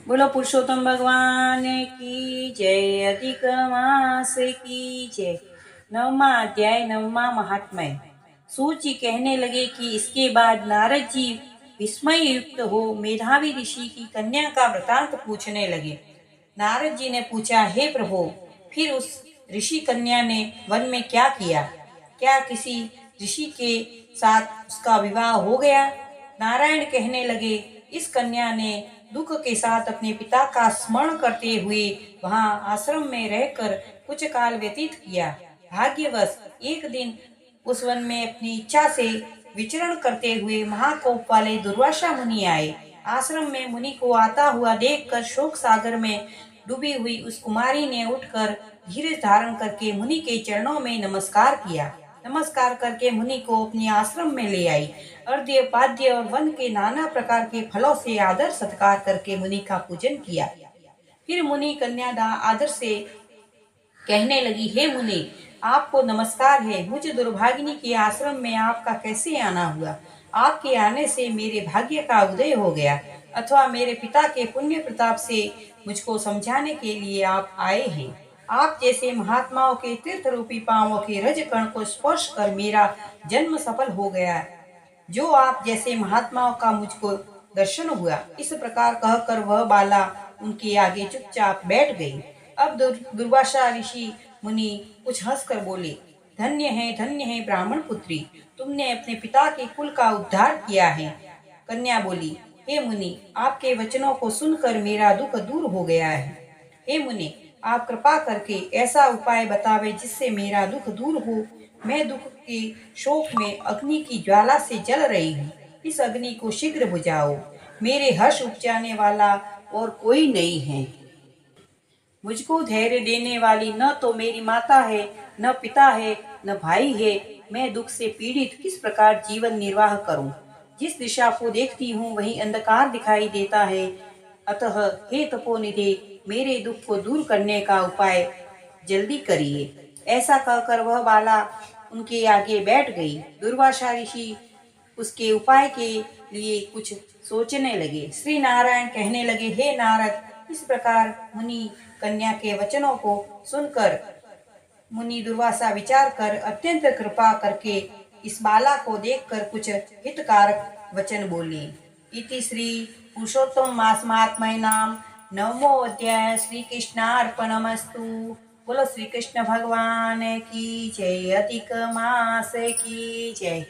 बोलो पुरुषोत्तम भगवान की जय। अधिक मास की जय। 9वां अध्याय 9वां महात्म्य। सूत जी कहने लगे कि इसके बाद नारद जी विस्मय युक्त हो मेधावी ऋषि की कन्या का वृतांत पूछने लगे। नारद जी ने पूछा, हे प्रभु, फिर उस ऋषि कन्या ने वन में क्या किया? क्या किसी ऋषि के साथ उसका विवाह हो गया? नारायण कहने लगे, इस कन्या ने दुख के साथ अपने पिता का स्मरण करते हुए वहां आश्रम में रहकर कुछ काल व्यतीत किया। भाग्यवश एक दिन उस वन में अपनी इच्छा से विचरण करते हुए महाकोप वाले दुर्वासा मुनि आए। आश्रम में मुनि को आता हुआ देखकर शोक सागर में डूबी हुई उस कुमारी ने उठकर धीरज धारण करके मुनि के चरणों में नमस्कार किया। नमस्कार करके मुनि को अपने आश्रम में ले आई। अर्घ्य पाद्य और वन के नाना प्रकार के फलों से आदर सत्कार करके मुनि का पूजन किया। फिर मुनि कन्यादा आदर से कहने लगी, हे मुनि, आपको नमस्कार है। मुझे दुर्भागिनी के आश्रम में आपका कैसे आना हुआ? आपके आने से मेरे भाग्य का उदय हो गया, अथवा मेरे पिता के पुण्य प्रताप से मुझको समझाने के लिए आप आए हैं। आप जैसे महात्माओं के तीर्थ रूपी पांवों के रज कण को स्पर्श कर मेरा जन्म सफल हो गया। जो आप जैसे महात्माओं का मुझको दर्शन हुआ। इस प्रकार कहकर वह बाला उनके आगे चुपचाप बैठ गई। अब दुर्वासा ऋषि मुनि कुछ हंसकर बोले, धन्य है ब्राह्मण पुत्री, तुमने अपने पिता के कुल का उद्धार किया है। कन्या बोली, हे मुनि, आपके वचनों को सुनकर मेरा दुख दूर हो गया है। हे मुनि, आप कृपा करके ऐसा उपाय बतावे जिससे मेरा दुख दूर हो। मैं दुख के शोक में अग्नि की ज्वाला से जल रही हूँ। इस अग्नि को शीघ्र बुझाओ। मेरे हर्ष उपजाने वाला और कोई नहीं है। मुझको धैर्य देने वाली न तो मेरी माता है, न पिता है, न भाई है। मैं दुख से पीड़ित किस प्रकार जीवन निर्वाह करूं? जिस दिशा को देखती हूँ वहीं अंधकार दिखाई देता है। अतः हे तपोनिधे, मेरे दुख को दूर करने का उपाय जल्दी करिए। ऐसा कहकर वह बाला उनके आगे बैठ गई। दुर्वासा ऋषि उसके उपाय के लिए कुछ सोचने लगे। श्री नारायण कहने लगे, हे नारद, इस प्रकार मुनि कन्या के वचनों को सुनकर मुनि दुर्वासा विचार कर अत्यंत कृपा करके इस बाला को देखकर कुछ हितकारक वचन बोले। इति श्री पुरुषोत्तम मास महात्म्य नाम 9वां अध्याय। श्री कृष्णार्पणमस्तु। बोलो श्री कृष्ण भगवान की जय। अधिक मास की जय।